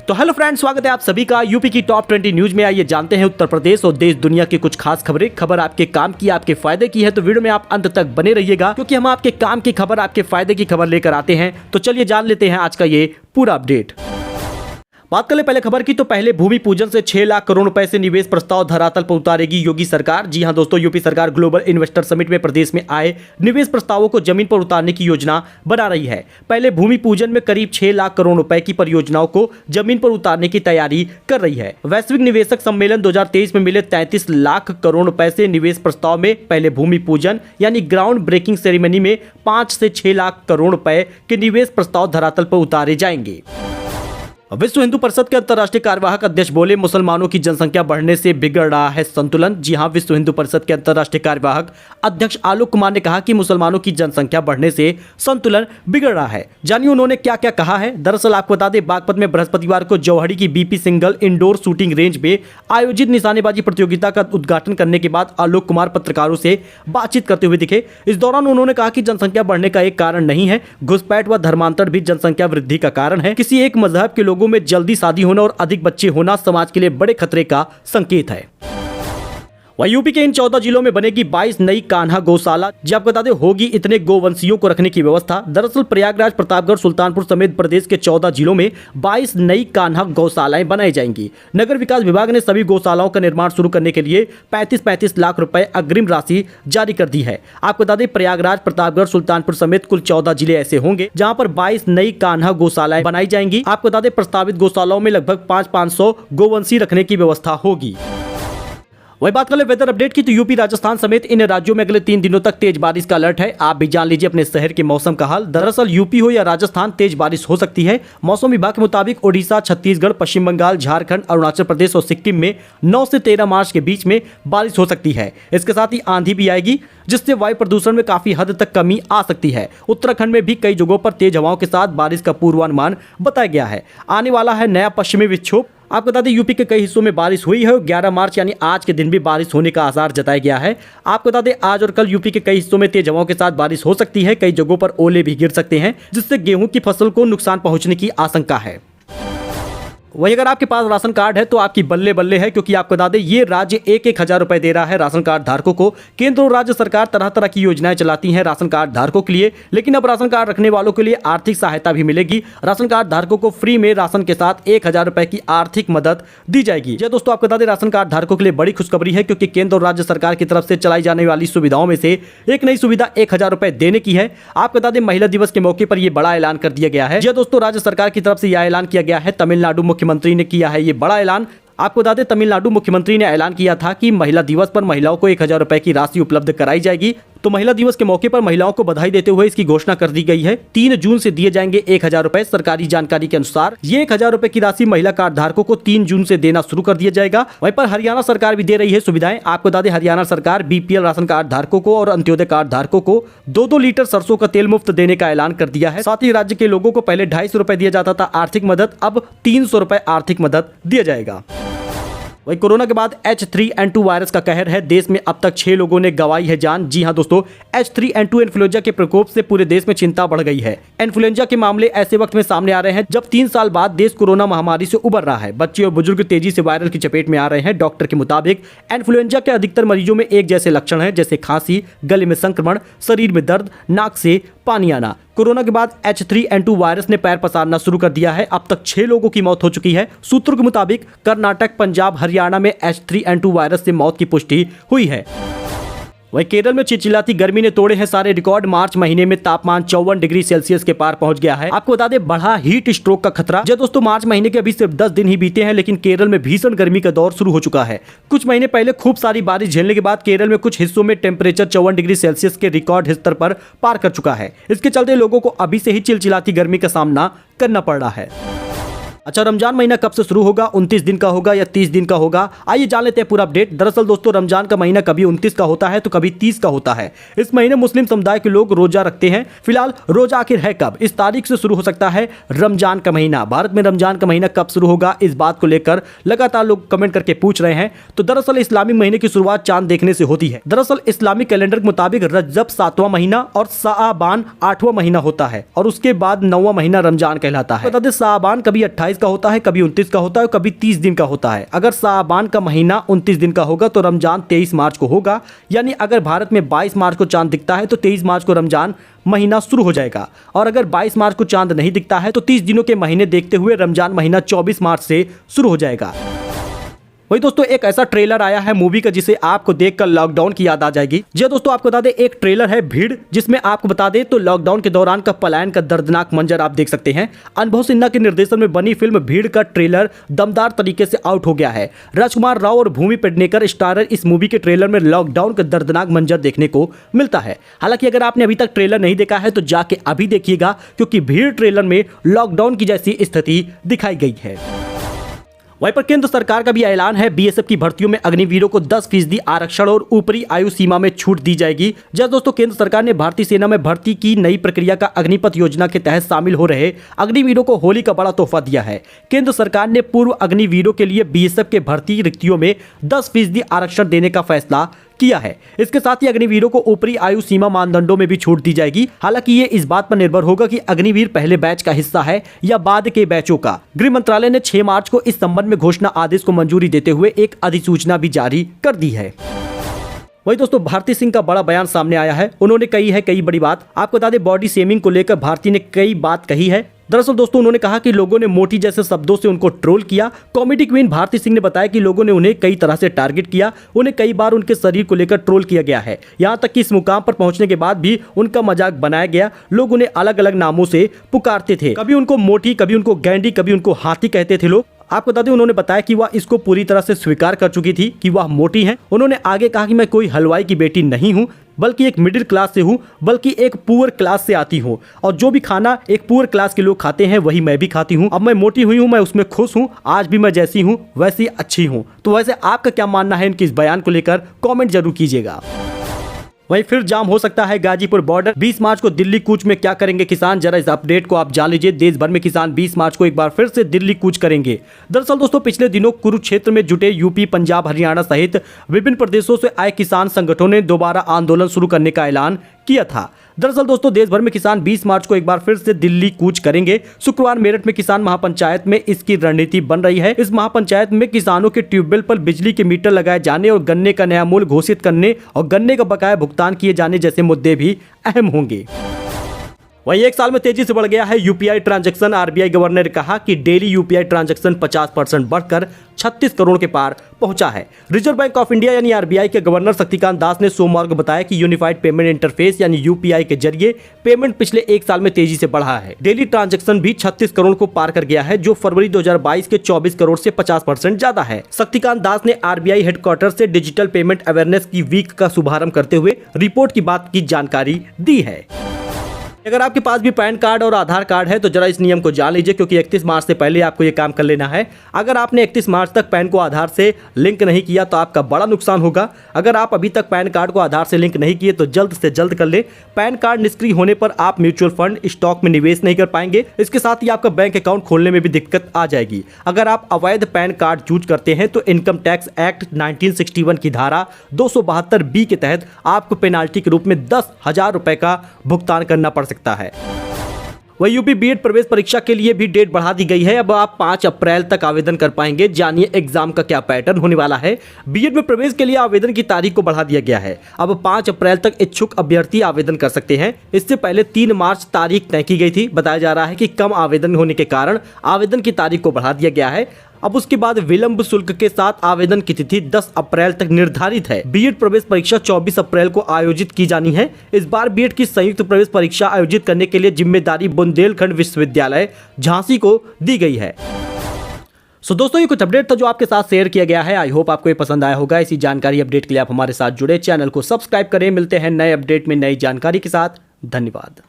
तो hello friends, स्वागत है आप सभी का यूपी की टॉप 20 न्यूज में। आइए जानते हैं उत्तर प्रदेश और देश दुनिया की कुछ खास खबरें। खबर आपके काम की, आपके फायदे की है, तो वीडियो में आप अंत तक बने रहिएगा क्योंकि हम आपके काम की खबर, आपके फायदे की खबर लेकर आते हैं। तो चलिए जान लेते हैं आज का ये पूरा अपडेट। बात करें पहले खबर की, तो पहले भूमि पूजन से 6 लाख करोड़ रुपए से निवेश प्रस्ताव धरातल पर उतारेगी योगी सरकार। जी हां दोस्तों, यूपी सरकार ग्लोबल इन्वेस्टर समिट में प्रदेश में आए निवेश प्रस्तावों को जमीन पर उतारने की योजना बना रही है। पहले भूमि पूजन में करीब 6 लाख करोड़ रुपए की परियोजनाओं को जमीन पर उतारने की तैयारी कर रही है। वैश्विक निवेशक सम्मेलन 2023 में मिले 33 लाख करोड़ रुपए से निवेश प्रस्ताव में पहले भूमि पूजन यानी ग्राउंड ब्रेकिंग सेरेमनी में 5 से 6 लाख करोड़ रुपए के निवेश प्रस्ताव धरातल पर उतारे जाएंगे। विश्व हिंदू परिषद के अंतर्राष्ट्रीय कार्यवाहक अध्यक्ष बोले, मुसलमानों की जनसंख्या बढ़ने से बिगड़ रहा है संतुलन। जी हां, विश्व हिंदू परिषद के अंतर्राष्ट्रीय कार्यवाहक अध्यक्ष आलोक कुमार ने कहा कि मुसलमानों की जनसंख्या बढ़ने से संतुलन बिगड़ रहा है। जानिए उन्होंने क्या क्या कहा है। दरअसल आपको बता दें, बागपत में बृहस्पतिवार को जौहड़ी की BP single indoor shooting range में आयोजित निशानेबाजी प्रतियोगिता का उद्घाटन करने के बाद आलोक कुमार पत्रकारों से बातचीत करते हुए दिखे। इस दौरान उन्होंने कहा कि जनसंख्या बढ़ने का एक कारण नहीं है, घुसपैठ व धर्मांतरण भी जनसंख्या वृद्धि का कारण है। किसी एक मजहब के लोगों में जल्दी शादी होना और अधिक बच्चे होना समाज के लिए बड़े खतरे का संकेत है। वहीं यूपी के इन 14 जिलों में बनेगी 22 नई कान्हा गौशाला। जी आपको बता दें, होगी इतने गोवंशियों को रखने की व्यवस्था। दरअसल प्रयागराज, प्रतापगढ़, सुल्तानपुर समेत प्रदेश के 14 जिलों में 22 नई कान्हा गौशालाएं बनाई जाएंगी। नगर विकास विभाग ने सभी गौशालाओं का निर्माण शुरू करने के लिए 35-35 लाख रुपए अग्रिम राशि जारी कर दी है। आपको बता दें, प्रयागराज, प्रतापगढ़, सुल्तानपुर समेत कुल 14 जिले ऐसे होंगे जहां पर 22 नई कान्हा गौशालाएं बनाई जाएंगी। आपको बता दें, प्रस्तावित गौशालाओं में लगभग 500 गोवंशी रखने की व्यवस्था होगी। वही बात कर ले वेदर अपडेट की, तो यूपी, राजस्थान समेत इन राज्यों में अगले 3 दिनों तक तेज बारिश का अलर्ट है। आप भी जान लीजिए अपने शहर के मौसम का हाल। दरअसल यूपी हो या राजस्थान, तेज बारिश हो सकती है। मौसम विभाग के मुताबिक ओडिशा, छत्तीसगढ़, पश्चिम बंगाल, झारखंड, अरुणाचल प्रदेश और सिक्किम में 9 से 13 मार्च के बीच में बारिश हो सकती है। इसके साथ ही आंधी भी आएगी, जिससे वायु प्रदूषण में काफी हद तक कमी आ सकती है। उत्तराखंड में भी कई जगहों पर तेज हवाओं के साथ बारिश का पूर्वानुमान बताया गया है। आने वाला है नया पश्चिमी विक्षोभ। आपको बता दें, यूपी के कई हिस्सों में बारिश हुई है। 11 मार्च यानी आज के दिन भी बारिश होने का आसार जताया गया है। आपको बता दें, आज और कल यूपी के कई हिस्सों में तेज हवाओं के साथ बारिश हो सकती है। कई जगहों पर ओले भी गिर सकते हैं, जिससे गेहूं की फसल को नुकसान पहुंचने की आशंका है। वही अगर आपके पास राशन कार्ड है तो आपकी बल्ले बल्ले है, क्योंकि आपको बता दें, ये राज्य 1-1 रुपए दे रहा है राशन कार्ड धारकों को। केंद्र और राज्य सरकार तरह तरह की योजनाएं चलाती हैं राशन कार्ड धारकों के लिए, लेकिन अब राशन कार्ड रखने वालों के लिए आर्थिक सहायता भी मिलेगी। राशन कार्ड धारकों को फ्री में राशन के साथ 1000 रुपए की आर्थिक मदद दी जाएगी। जी दोस्तों, आपको बता दें, राशन कार्ड धारकों के लिए बड़ी खुशखबरी है, क्योंकि केंद्र और राज्य सरकार की तरफ से चलाई जाने वाली सुविधाओं में से एक नई सुविधा 1000 रुपए देने की है। आपको बता दें, महिला दिवस के मौके पर यह बड़ा ऐलान कर दिया गया है। जी दोस्तों, राज्य सरकार की तरफ से यह ऐलान किया गया है। तमिलनाडु मुख्यमंत्री ने किया है ये बड़ा ऐलान। आपको बता दें, तमिलनाडु मुख्यमंत्री ने ऐलान किया था कि महिला दिवस पर महिलाओं को 1000 रुपए की राशि उपलब्ध कराई जाएगी। तो महिला दिवस के मौके पर महिलाओं को बधाई देते हुए इसकी घोषणा कर दी गई है। 3 जून से दिए जाएंगे 1000 रुपए। सरकारी जानकारी के अनुसार ये 1000 रुपए की राशि महिला कार्ड धारकों को 3 जून से देना शुरू कर दिया जाएगा। वहीं पर हरियाणा सरकार भी दे रही है सुविधाएं। आपको बता दें, हरियाणा सरकार बीपीएल राशन कार्ड धारकों को और अंत्योदय कार्ड धारकों को 2-2 लीटर सरसों का तेल मुफ्त देने का ऐलान कर दिया है। साथ ही राज्य के लोगों को पहले 250 रुपए दिया जाता था आर्थिक मदद, अब 300 रुपए आर्थिक मदद दिया जाएगा। वही कोरोना के बाद H3N2 वायरस का कहर है। देश में अब तक 6 लोगों ने गंवाई है जान। जी हां दोस्तों, H3N2 इन्फ्लुएंजा के प्रकोप से पूरे देश में चिंता बढ़ गई है। इन्फ्लुएंजा के मामले ऐसे वक्त में सामने आ रहे हैं जब 3 साल बाद देश कोरोना महामारी से उबर रहा है। बच्चे और बुजुर्ग तेजी से वायरल की चपेट में आ रहे हैं। डॉक्टर के मुताबिक इन्फ्लुएंजा के अधिकतर मरीजों में एक जैसे लक्षण हैं, जैसे खांसी, गले में संक्रमण, शरीर में दर्द, नाक से पानी आना। कोरोना के बाद H3N2 वायरस ने पैर पसारना शुरू कर दिया है। अब तक 6 लोगों की मौत हो चुकी है। सूत्रों के मुताबिक कर्नाटक, पंजाब, हरियाणा में H3N2 वायरस से मौत की पुष्टि हुई है। वहीं केरल में चिलचिलाती गर्मी ने तोड़े हैं सारे रिकॉर्ड। मार्च महीने में तापमान 54 डिग्री सेल्सियस के पार पहुंच गया है। आपको बता दें, बढ़ा हीट स्ट्रोक का खतरा। जी दोस्तों, मार्च महीने के अभी सिर्फ 10 दिन ही बीते हैं, लेकिन केरल में भीषण गर्मी का दौर शुरू हो चुका है। कुछ महीने पहले खूब सारी बारिश झेलने के बाद केरल में कुछ हिस्सों में टेम्परेचर 54 डिग्री सेल्सियस के रिकॉर्ड स्तर पर पार कर चुका है। इसके चलते लोगों को अभी से ही चिलचिलाती गर्मी का सामना करना पड़ रहा है। अच्छा, रमजान महीना कब से शुरू होगा? 29 दिन का होगा या 30 दिन का होगा? आइए जान लेते हैं पूरा अपडेट। दरअसल दोस्तों, रमजान का महीना कभी 29 का होता है तो कभी 30 का होता है। इस महीने मुस्लिम समुदाय के लोग रोजा रखते हैं। फिलहाल रोजा आखिर है कब? इस तारीख से शुरू हो सकता है रमजान का महीना। भारत में रमजान का महीना कब शुरू होगा, इस बात को लेकर लगातार लोग कमेंट करके पूछ रहे हैं। तो दरअसल इस्लामिक महीने की शुरुआत चांद देखने से होती है। दरअसल इस्लामिक कैलेंडर के मुताबिक रजब 7वां महीना और शाबान 8वां महीना होता है, और उसके बाद 9वां महीना रमजान कहलाता है। बता दें, शाबान कभी 28 28 का होता है, कभी 29 का होता है, कभी 30 दिन का होता है। अगर शाबान का महीना 29 दिन का होगा तो रमजान 23 मार्च को होगा, यानी अगर भारत में 22 मार्च को चांद दिखता है तो 23 मार्च को रमजान महीना शुरू हो जाएगा। और अगर 22 मार्च को चांद नहीं दिखता है तो 30 दिनों के महीने देखते हुए रमजान महीना 24 मार्च से शुरू हो जाएगा। वही दोस्तों एक ऐसा ट्रेलर आया है मूवी का जिसे आपको देखकर लॉकडाउन की याद आ जाएगी। जी दोस्तों आपको बता दें एक ट्रेलर है भीड़, जिसमें आपको बता दें तो लॉकडाउन के दौरान का पलायन का दर्दनाक मंजर आप देख सकते हैं। अनुभव सिन्हा के निर्देशन में बनी फिल्म भीड़ का ट्रेलर दमदार तरीके से आउट हो गया है। राजकुमार राव और भूमि पेडनेकर स्टारर इस मूवी के ट्रेलर में लॉकडाउन का दर्दनाक मंजर देखने को मिलता है। हालांकि अगर आपने अभी तक ट्रेलर नहीं देखा है तो जाके अभी देखिएगा, क्योंकि भीड़ ट्रेलर में लॉकडाउन की जैसी स्थिति दिखाई गई है। वहीं पर केंद्र सरकार का भी ऐलान है, बीएसएफ की भर्तियों में अग्निवीरों को 10% आरक्षण और ऊपरी आयु सीमा में छूट दी जाएगी। जब दोस्तों केंद्र सरकार ने भारतीय सेना में भर्ती की नई प्रक्रिया का अग्निपथ योजना के तहत शामिल हो रहे अग्निवीरों को होली का बड़ा तोहफा दिया है। केंद्र सरकार ने पूर्व अग्निवीरों के लिए बीएसएफ के भर्ती रिक्तियों में 10% आरक्षण देने का फैसला किया है। इसके साथ ही अग्निवीरों को ऊपरी आयु सीमा मानदंडों में भी छूट दी जाएगी। हालांकि ये इस बात पर निर्भर होगा कि अग्निवीर पहले बैच का हिस्सा है या बाद के बैचों का। गृह मंत्रालय ने 6 मार्च को इस संबंध में घोषणा आदेश को मंजूरी देते हुए एक अधिसूचना भी जारी कर दी है। वही दोस्तों भारती सिंह का बड़ा बयान सामने आया है। उन्होंने कही है कई बड़ी बात। आपको बता दें बॉडी शेमिंग को लेकर भारती ने कई बात कही है। दरअसल दोस्तों उन्होंने कहा कि लोगों ने मोटी जैसे शब्दों से उनको ट्रोल किया। कॉमेडी क्वीन भारती सिंह ने बताया कि लोगों ने उन्हें कई तरह से टारगेट किया, उन्हें कई बार उनके शरीर को लेकर ट्रोल किया गया है। यहां तक कि इस मुकाम पर पहुंचने के बाद भी उनका मजाक बनाया गया। लोग उन्हें अलग अलग नामों से पुकारते थे, कभी उनको मोटी, कभी उनको गैंडी, कभी उनको हाथी कहते थे लोग। आपको बता दें उन्होंने बताया कि वह इसको पूरी तरह से स्वीकार कर चुकी थी कि वह मोटी हैं। उन्होंने आगे कहा कि मैं कोई हलवाई की बेटी नहीं हूं, बल्कि एक मिडिल क्लास से हूं, बल्कि एक पुअर क्लास से आती हूं, और जो भी खाना एक पुअर क्लास के लोग खाते हैं वही मैं भी खाती हूं। अब मैं मोटी हुई हूं, मैं उसमें खुश हूं। आज भी मैं जैसी हूं वैसी अच्छी हूं। तो वैसे आपका क्या मानना है इनके इस बयान को लेकर, कमेंट जरूर कीजिएगा। वहीं फिर जाम हो सकता है गाजीपुर बॉर्डर। 20 मार्च को दिल्ली कूच में क्या करेंगे किसान, जरा इस अपडेट को आप जान लीजिए। देश भर में किसान 20 मार्च को एक बार फिर से दिल्ली कूच करेंगे। दरअसल दोस्तों पिछले दिनों कुरुक्षेत्र में जुटे यूपी, पंजाब, हरियाणा सहित विभिन्न प्रदेशों से आए किसान संगठनों ने दोबारा आंदोलन शुरू करने का ऐलान किया था। दरअसल दोस्तों देश भर में किसान 20 मार्च को एक बार फिर से दिल्ली कूच करेंगे। शुक्रवार मेरठ में किसान महापंचायत में इसकी रणनीति बन रही है। इस महापंचायत में किसानों के ट्यूबवेल पर बिजली के मीटर लगाए जाने और गन्ने का नया मूल्य घोषित करने और गन्ने का बकाया भुगतान किए जाने जैसे मुद्दे भी अहम होंगे। वहीं एक साल में तेजी से बढ़ गया है यूपीआई ट्रांजैक्शन। आरबीआई गवर्नर ने कहा कि डेली यूपीआई ट्रांजैक्शन 50% बढ़कर 36 करोड़ के पार पहुंचा है। रिजर्व बैंक ऑफ इंडिया यानी आरबीआई के गवर्नर शक्तिकांत दास ने सोमवार को बताया कि यूनिफाइड पेमेंट इंटरफेस यानी यूपीआई के जरिए पेमेंट पिछले एक साल में तेजी से बढ़ा है। डेली ट्रांजैक्शन भी 36 करोड़ को पार कर गया है, जो फरवरी 2022 के 24 करोड़ से 50% ज्यादा है। शक्तिकांत दास ने आरबीआई हेडक्वार्टर से डिजिटल पेमेंट अवेयरनेस की वीक का शुभारंभ करते हुए रिपोर्ट की बात की जानकारी दी है। अगर आपके पास भी पैन कार्ड और आधार कार्ड है तो जरा इस नियम को जान लीजिए, क्योंकि 31 मार्च से पहले आपको ये काम कर लेना है। अगर आपने 31 मार्च तक पैन को आधार से लिंक नहीं किया तो आपका बड़ा नुकसान होगा। अगर आप अभी तक पैन कार्ड को आधार से लिंक नहीं किए तो जल्द से जल्द कर ले। पैन कार्ड निष्क्रिय होने पर आप म्यूचुअल फंड, स्टॉक में निवेश नहीं कर पाएंगे। इसके साथ ही आपका बैंक अकाउंट खोलने में भी दिक्कत आ जाएगी। अगर आप अवैध पैन कार्ड यूज करते हैं तो इनकम टैक्स एक्ट 1961 की धारा 272B के तहत आपको पेनाल्टी के रूप में 10,000 रुपए का भुगतान करना पड़ सकता है। वही यूपी बीएड प्रवेश परीक्षा के लिए भी डेट बढ़ा दी गई है। अब आप 5 अप्रैल तक आवेदन कर पाएंगे। जानिए एग्जाम का क्या पैटर्न होने वाला है। बीएड में प्रवेश के लिए आवेदन की तारीख को बढ़ा दिया गया है। अब 5 अप्रैल तक इच्छुक अभ्यर्थी आवेदन कर सकते हैं। इससे पहले 3 मार्च तारीख तय की गई थी। बताया जा रहा है कि कम आवेदन होने के कारण आवेदन की तारीख को बढ़ा दिया गया है। अब उसके बाद विलंब शुल्क के साथ आवेदन की तिथि 10 अप्रैल तक निर्धारित है। बीएड प्रवेश परीक्षा 24 अप्रैल को आयोजित की जानी है। इस बार बीएड की संयुक्त प्रवेश परीक्षा आयोजित करने के लिए जिम्मेदारी बुंदेलखंड विश्वविद्यालय झांसी को दी गई है। सो दोस्तों ये कुछ अपडेट था जो आपके साथ शेयर किया गया है। आई होप आपको ये पसंद आया होगा। इसी जानकारी अपडेट के लिए आप हमारे साथ जुड़े, चैनल को सब्सक्राइब करें। मिलते हैं नए अपडेट में नई जानकारी के साथ। धन्यवाद।